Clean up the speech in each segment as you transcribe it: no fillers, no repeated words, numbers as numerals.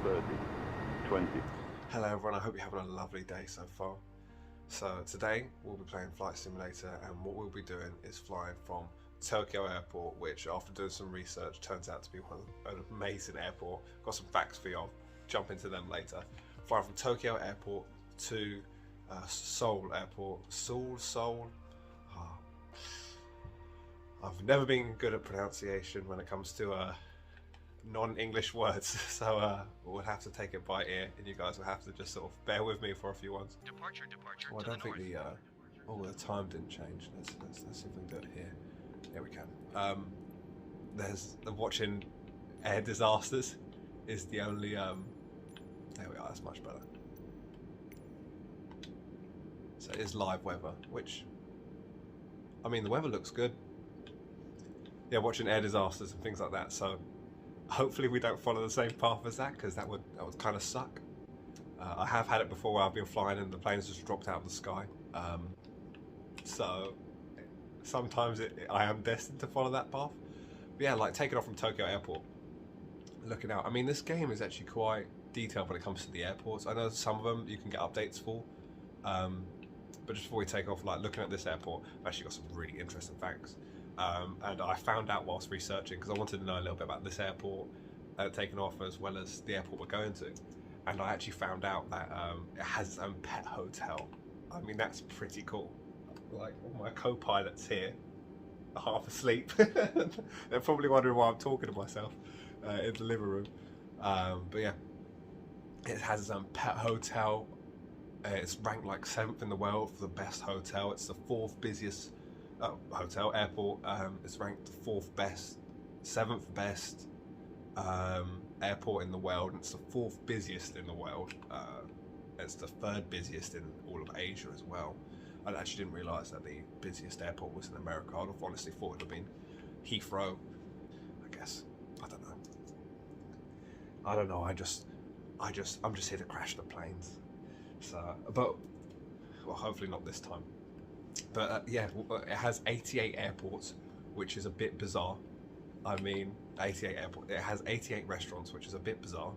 30, 20. Hello everyone, I hope you're having a lovely day so far. So today we'll be playing Flight Simulator, and what we'll be doing is flying from Tokyo Airport, which after doing some research turns out to be an amazing airport. Got some facts for you, I'll jump into them later. Flying from Tokyo Airport to Seoul Airport. Seoul. Oh. I've never been good at pronunciation when it comes to non-English words, so we'll have to take it by ear, and you guys will have to just sort of bear with me for a few ones. Departure. Well, I don't think the time didn't change. Let's see if we can do it here. Here we can. There's watching air disasters is the only there we are. That's much better. So it is live weather, which, I mean, the weather looks good. Yeah, watching air disasters and things like that. So hopefully we don't follow the same path as that, because that would kind of suck. I have had it before where I've been flying and the plane's just dropped out of the sky. So sometimes I am destined to follow that path. But yeah, like taking off from Tokyo Airport, looking out. I mean, this game is actually quite detailed when it comes to the airports. I know some of them you can get updates for. But just before we take off, like looking at this airport, I've actually got some really interesting facts. And I found out whilst researching, because I wanted to know a little bit about this airport taking off, as well as the airport we're going to. And I actually found out that it has its own pet hotel. I mean, that's pretty cool. Like, all my co-pilots here are half asleep. They're probably wondering why I'm talking to myself in the living room. But yeah, it has its own pet hotel. It's ranked like 7th in the world for the best hotel. It's the 4th busiest airport. It's ranked the 4th best, 7th best airport in the world, and it's the 4th busiest in the world. It's the 3rd busiest in all of Asia as well. I actually didn't realise that the busiest airport was in America. I'd have honestly thought it would have been Heathrow, I guess. I don't know. I'm just here to crash the planes. So, but well, hopefully not this time. But yeah, it has 88 airports, which is a bit bizarre. I mean, 88 airports. It has 88 restaurants, which is a bit bizarre.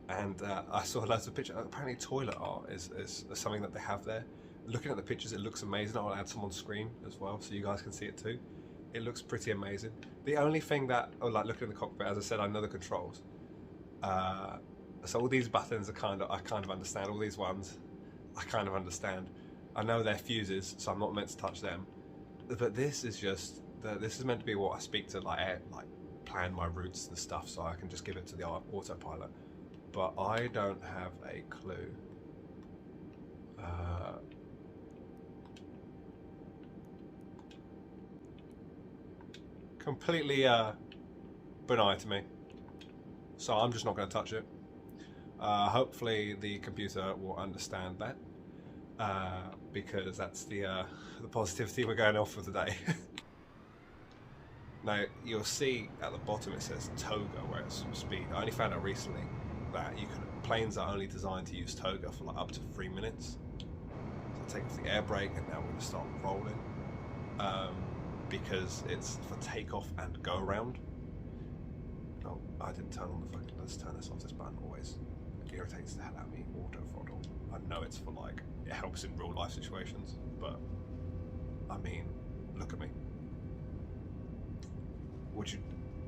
And I saw loads of pictures. Apparently, toilet art is something that they have there. Looking at the pictures, it looks amazing. I'll add some on screen as well, so you guys can see it too. It looks pretty amazing. The only thing that, like looking in the cockpit, as I said, I know the controls. So all these buttons are I kind of understand. All these ones, I kind of understand. I know they're fuses, so I'm not meant to touch them. But this is just, this is meant to be what I speak to, like plan my routes and stuff, so I can just give it to the autopilot. But I don't have a clue. Completely benign to me. So I'm just not going to touch it. Hopefully the computer will understand that, because that's the positivity we're going off for today. Now you'll see at the bottom it says Toga, where it's speed. I only found out recently that planes are only designed to use Toga for like up to 3 minutes. So I take off the air brake, and now we're going to start rolling, because it's for takeoff and go around. Oh, I didn't turn on the fucking. Let's turn this off. This button always irritates the hell out of me. Auto throttle. I know it's for like, it helps in real life situations, but I mean, look at me.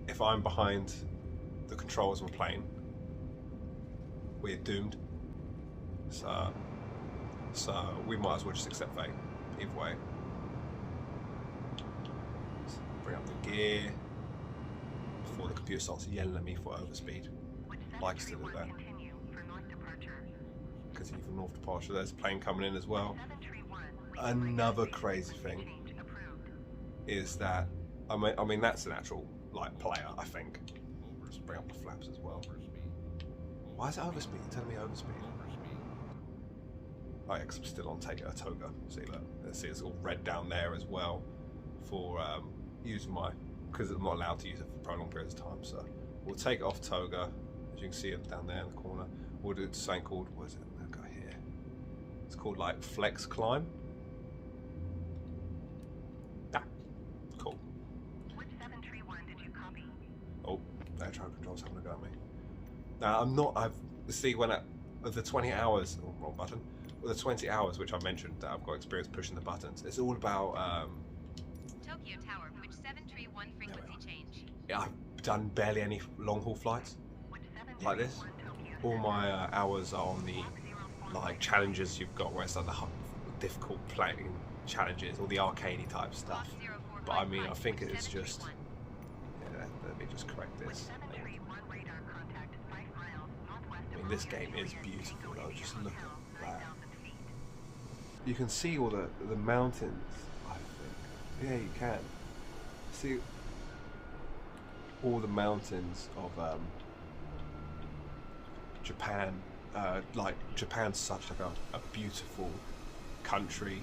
If I'm behind the controls of a plane, we're doomed. So we might as well just accept fate. Either way. Let's bring up the gear before the computer starts yelling at me for overspeed. Likes to do that. Continue for north departure. There's a plane coming in as well. Another crazy thing is that I mean that's an actual like player, I think. Just bring up the flaps as well. Why is it overspeed? You're telling me overspeed. Oh yeah, because I'm still on Toga. See that? Let's see, it's all red down there as well for using because I'm not allowed to use it for prolonged periods of time. So we'll take it off Toga. As you can see it down there in the corner. We'll do something called, what is it? I've got here. It's called like flex climb. Cool. Which 731 did you copy? Oh, air traffic control's Now I'm not. I've see when the 20 hours. Oh, wrong button. The 20 hours which I mentioned that I've got experience pushing the buttons. It's all about. Tokyo Tower, which 731 frequency change. Yeah, I've done barely any long haul flights like this. All my hours are on the like challenges you've got, where it's like the difficult playing challenges, or the arcadey type stuff. But I mean, I think it's just. Yeah, let me just correct this. I mean, this game is beautiful though. Just look at that. You can see all the mountains. I think. Yeah, you can see all the mountains of Japan. Like Japan's such like a beautiful country,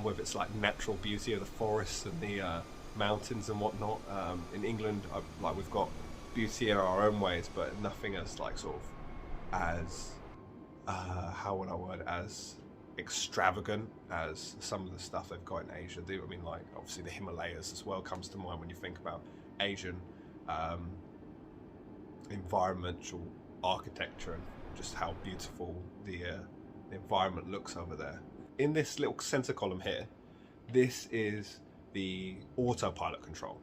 with its like natural beauty of the forests and the mountains and whatnot. In England, like we've got beauty in our own ways, but nothing as like sort of as how would I word, as extravagant as some of the stuff they've got in Asia do. I mean, like obviously the Himalayas as well comes to mind when you think about Asian environmental architecture and just how beautiful the environment looks over there. In this little center column here, this is the autopilot control.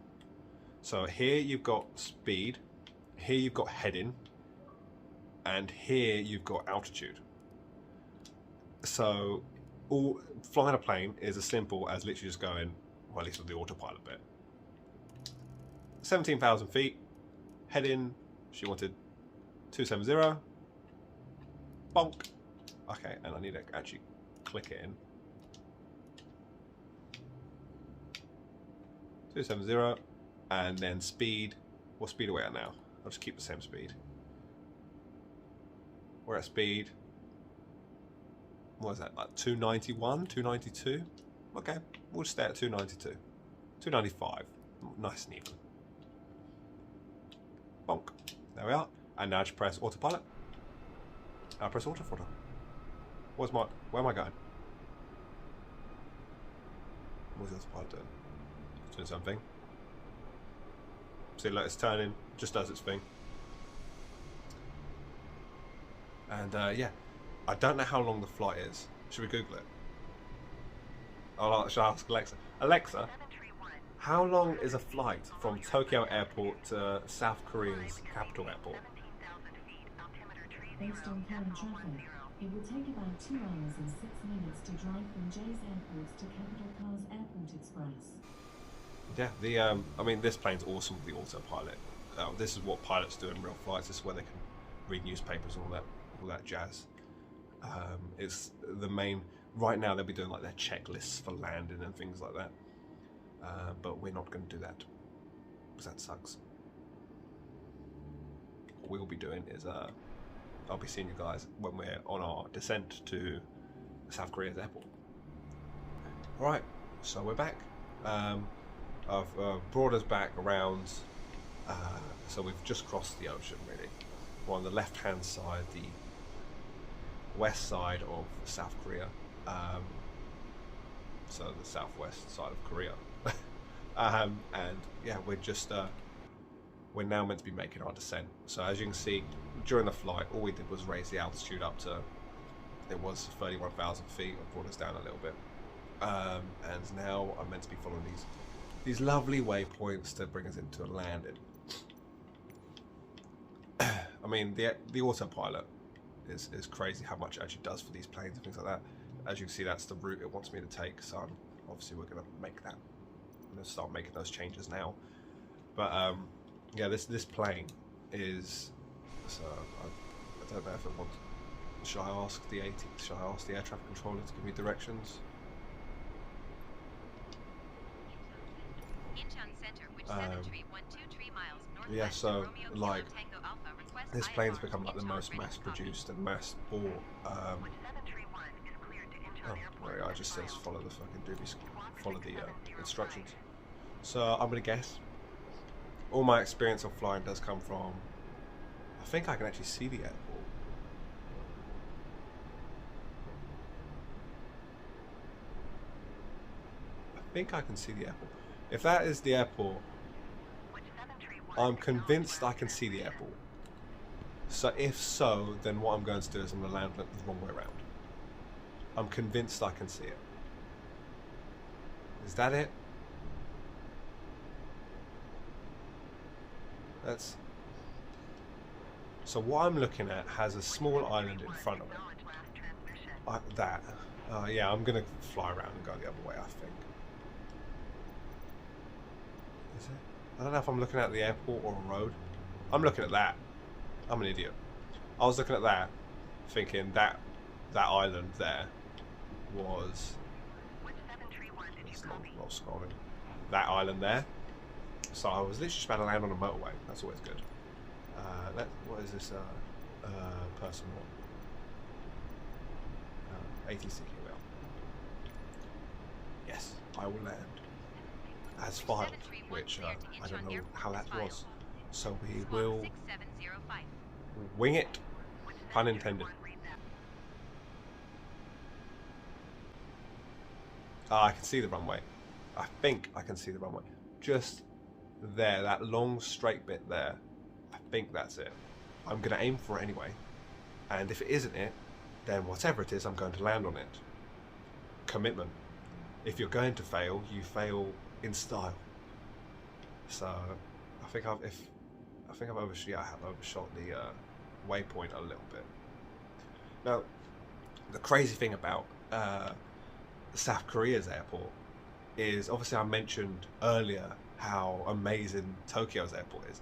So here you've got speed, here you've got heading, and here you've got altitude. So flying a plane is as simple as literally just going, well, at least with the autopilot bit. 17,000 feet, heading, she wanted 270. Bonk. Okay, and I need to actually click it in. 270, and then speed. What speed are we at now? I'll just keep the same speed. We're at speed. What is that, like 291, 292? Okay, we'll stay at 292. 295, nice and even. Bonk. There we are. And now just press autopilot. I'll press autothrottle. Where am I going? What's the autopilot doing? It's doing something. See, look, it's turning, just does its thing. And yeah, I don't know how long the flight is. Should we Google it? Should I ask Alexa? Alexa, how long is a flight from Tokyo Airport to South Korea's capital airport? Based on current traffic, it will take about 2 hours and 6 minutes to drive from Jay's Airport to Capital Car's Airport Express. Yeah, I mean, this plane's awesome with the autopilot. This is what pilots do in real flights. This is where they can read newspapers and all that jazz. It's the main. Right now, they'll be doing like their checklists for landing and things like that. But we're not going to do that because that sucks. What we'll be doing is I'll be seeing you guys when we're on our descent to South Korea's airport. Alright, so we're back. I've brought us back around, so we've just crossed the ocean really. We're on the left hand side, the west side of South Korea, so the southwest side of Korea. And yeah, we're now meant to be making our descent. So as you can see, during the flight, all we did was raise the altitude up to, it was 31,000 feet. It brought us down a little bit. And now I'm meant to be following these lovely waypoints to bring us into a landing. I mean, the autopilot is crazy how much it actually does for these planes and things like that. As you can see, that's the route it wants me to take. So obviously we're going to make that. I'm going to start making those changes now. But yeah, this plane is. So I don't know if it wants. Should I ask the air traffic controller to give me directions? Yeah, so like this plane's become like the most mass-produced and mass-bought. Oh, there I just says follow the fucking doobie, follow the instructions. So I'm gonna guess. All my experience of flying does come from. I think I can actually see the airport. I think I can see the airport. If that is the airport, I'm convinced I can see the airport. So if so, then what I'm going to do is I'm going to land the wrong way around. I'm convinced I can see it. Is that it? That's... So what I'm looking at has a small island in front of it. Yeah, I'm going to fly around and go the other way, I think. Is it? I don't know if I'm looking at the airport or a road. I'm looking at that. I'm an idiot. I was looking at that, thinking that island there was... It's not scrolling. That island there. So I was literally just about to land on a motorway. That's always good. What is this person on? ATC QL. Yes, I will land as filed, which I don't know how that was. So we will wing it, pun intended. I can see the runway. I think I can see the runway. Just there, that long straight bit there. I think that's it. I'm going to aim for it anyway. And if it isn't it, then whatever it is, I'm going to land on it. Commitment. If you're going to fail, you fail in style. So I think I've overshot the waypoint a little bit. Now, the crazy thing about South Korea's airport is, obviously I mentioned earlier how amazing Tokyo's airport is.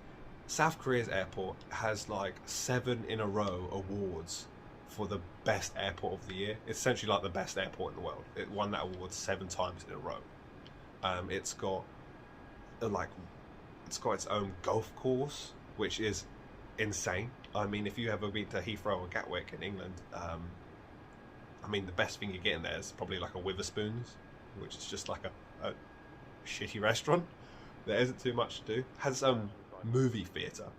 South Korea's airport has like 7 in a row awards for the best airport of the year. It's essentially like the best airport in the world. It won that award 7 times in a row. It's got its own golf course, which is insane. I mean, if you ever been to Heathrow or Gatwick in England, I mean, the best thing you get in there is probably like a Witherspoons, which is just like a shitty restaurant. There isn't too much to do. Has movie theatre,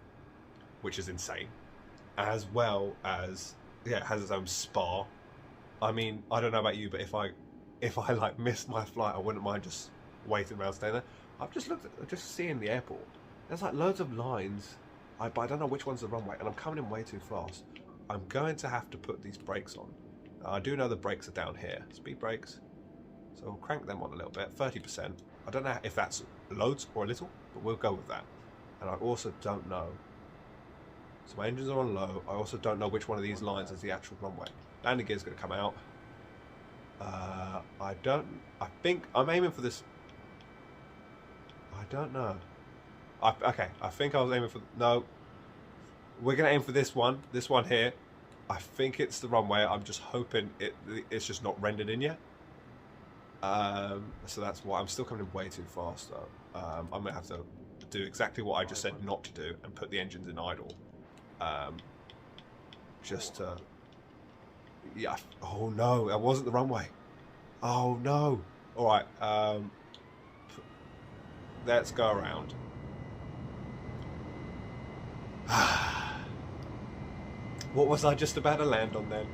which is insane, as well as it has its own spa. I mean, I don't know about you, but if I like missed my flight, I wouldn't mind just waiting around, staying there. I've just looked at, just seeing the airport. There's like loads of lines, but I don't know which one's the runway, and I'm coming in way too fast. I'm going to have to put these brakes on. I do know the brakes are down here, speed brakes, so we'll crank them on a little bit, 30%. I don't know if that's loads or a little, but we'll go with that. And I also don't know. So my engines are on low. I also don't know which one of these lines is the actual runway. Landing gear's going to come out. I think I'm aiming for this. I don't know. Okay, I think I was aiming for... No. We're going to aim for this one. This one here. I think it's the runway. I'm just hoping it's just not rendered in yet. So that's why I'm still coming in way too fast though. I'm going to have to do exactly what I just said not to do and put the engines in idle. Just to... Yeah. Oh no, that wasn't the runway. Oh no. Alright, let's go around. What was I just about to land on then?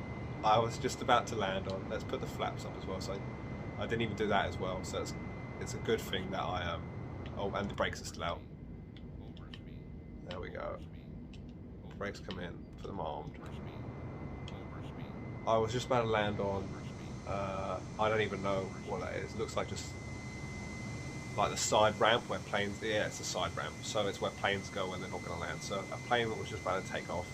I was just about to land on... Let's put the flaps up as well. So I didn't even do that as well. So it's a good thing that I... Oh, and the brakes are still out. There we go. Brakes come in. Put them armed. I was just about to land on... I don't even know what that is. It looks like just... like the side ramp where planes... Yeah, it's a side ramp. So it's where planes go when they're not going to land. So a plane that was just about to take off.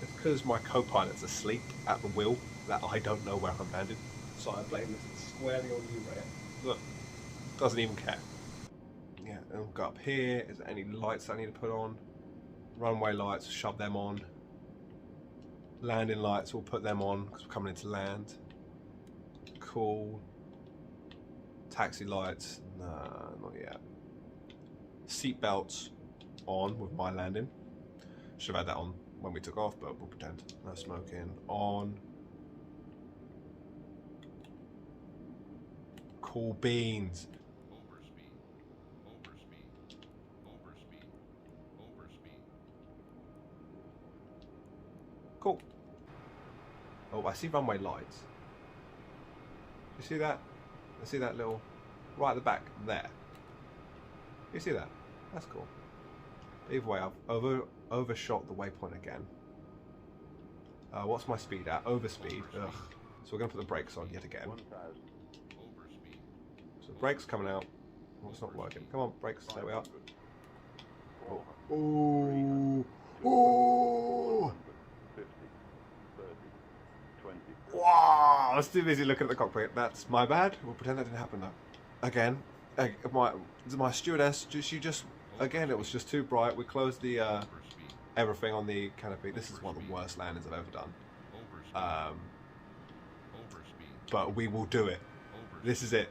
It's because my co-pilot's asleep at the wheel that I don't know where I'm landed. So I blame this squarely on you, Ray. Look, doesn't even care. Yeah, and we'll go up here. Is there any lights I need to put on? Runway lights, shove them on. Landing lights, we'll put them on because we're coming into land. Cool. Taxi lights, nah, not yet. Seat belts on with my landing. Should have had that on when we took off, but we'll pretend. No smoking. On. Cool beans. Cool. Oh, I see runway lights. You see that? I see that little... right at the back, there. You see that? That's cool. Either way, I've overshot the waypoint again. What's my speed at? Overspeed. Ugh. So we're going to put the brakes on yet again. So the brakes coming out. Oh, it's not working. Come on, brakes. There we are. Oh. Oh. Wow. I was too busy looking at the cockpit. That's my bad. We'll pretend that didn't happen though. Again. My stewardess, she just... Again, it was just too bright. We closed the... everything on the canopy. This is one of the worst landings I've ever done. But we will do it. This is it.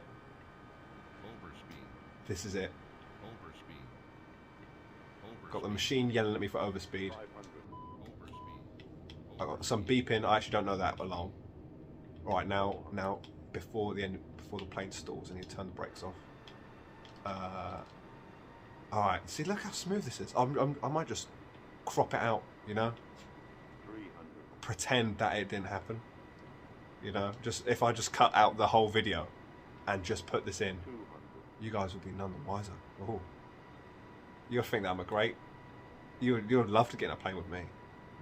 This is it. Got the machine yelling at me for overspeed. I got some beeping. I actually don't know that alarm. Right now, before the plane stalls, I need to turn the brakes off. All right. See, look how smooth this is. I might just crop it out, you know. Pretend that it didn't happen. You know, if I just cut out the whole video and just put this in, you guys would be none the wiser. Oh, you'll think that I'm a great. You'd love to get in a plane with me,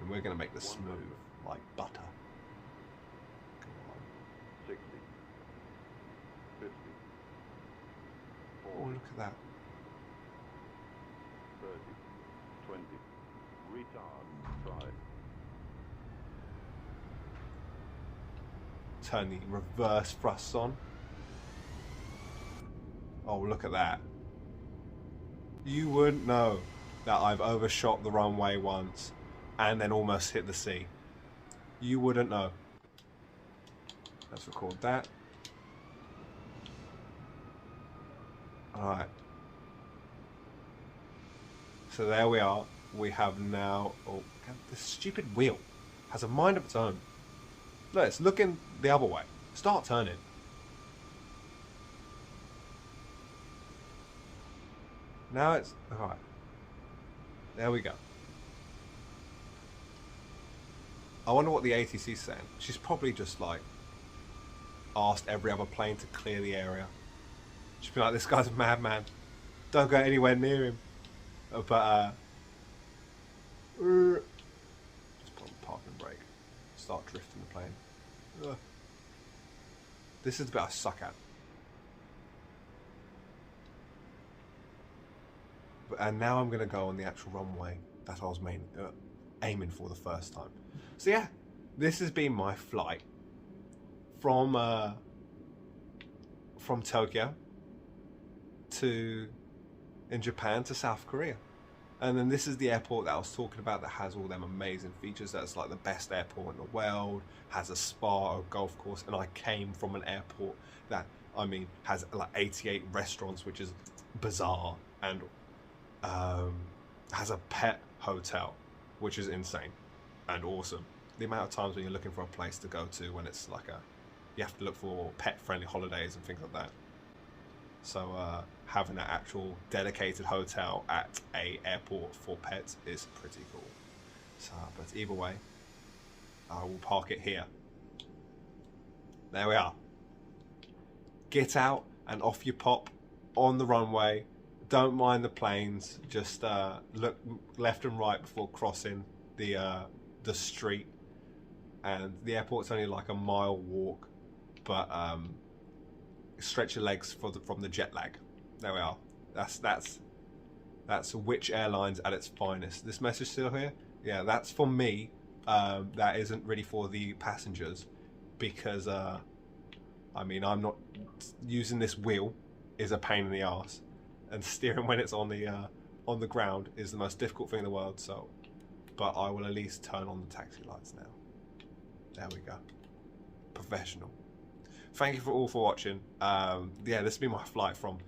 and we're gonna make this smooth like butter. Come on. 60, 50, Oh, look at that. 30, 20, retard, 5. Turn the reverse thrusts on. Oh, look at that. You wouldn't know that I've overshot the runway once and then almost hit the sea. You wouldn't know. Let's record that. Alright. So there we are. We have now... Oh, this stupid wheel has a mind of its own. Look, it's looking the other way. Start turning. Now it's... Alright. There we go. I wonder what the ATC's saying. She's probably just like asked every other plane to clear the area. She'd be like, this guy's a madman. Don't go anywhere near him. But just put on the parking brake. Start drifting the plane. This is the bit I suck at. And now I'm going to go on the actual runway that I was aiming for the first time. So yeah, this has been my flight from Tokyo in Japan to South Korea. And then this is the airport that I was talking about that has all them amazing features. That's like the best airport in the world, has a spa, a golf course, and I came from an airport that, I mean, has like 88 restaurants, which is bizarre, and has a pet hotel, which is insane and awesome. The amount of times when you're looking for a place to go to when it's like you have to look for pet-friendly holidays and things like that. So having an actual dedicated hotel at a airport for pets is pretty cool. So, but either way, I will park it here. There we are. Get out and off you pop on the runway. Don't mind the planes. Just look left and right before crossing the street. And the airport's only like a mile walk, but stretch your legs from the jet lag. There we are. That's which airlines at its finest. This message still here? Yeah, that's for me. That isn't really for the passengers, because I mean, I'm not using this wheel is a pain in the ass, and steering when it's on the ground is the most difficult thing in the world. So, but I will at least turn on the taxi lights now. There we go. Professional. Thank you all for watching. Yeah, this has been my flight from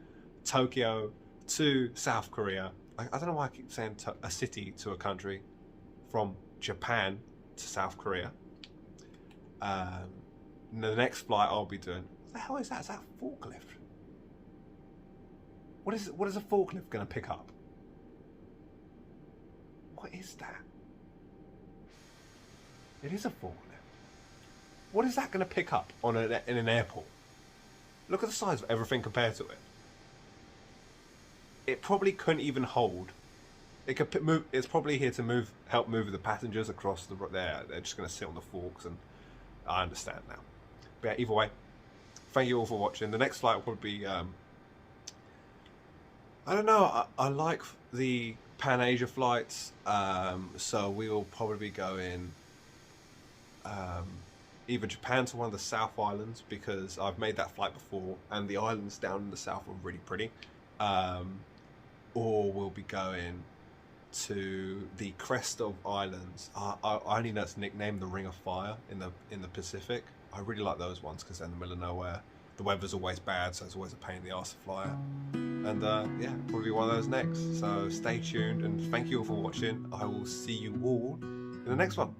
Tokyo to South Korea. I don't know why I keep saying a city to a country. From Japan to South Korea. The next flight I'll be doing. What the hell is that? Is that a forklift? What is a forklift going to pick up? What is that? It is a forklift. What is that going to pick up in an airport? Look at the size of everything compared to it. It probably couldn't even hold It could move. It's probably here to help move the passengers across the there. They're just going to sit on the forks, and I understand now. But yeah, either way, thank you all for watching. The next flight will probably be. I don't know. I like the Pan Asia flights, so we will probably be going either Japan to one of the South Islands, because I've made that flight before, and the islands down in the south are really pretty. Or we'll be going to the crest of islands. I only know it's nicknamed the Ring of Fire in the Pacific. I really like those ones because they're in the middle of nowhere. The weather's always bad, so it's always a pain in the arse to fly at. And yeah, probably one of those next. So stay tuned, and thank you all for watching. I will see you all in the next one.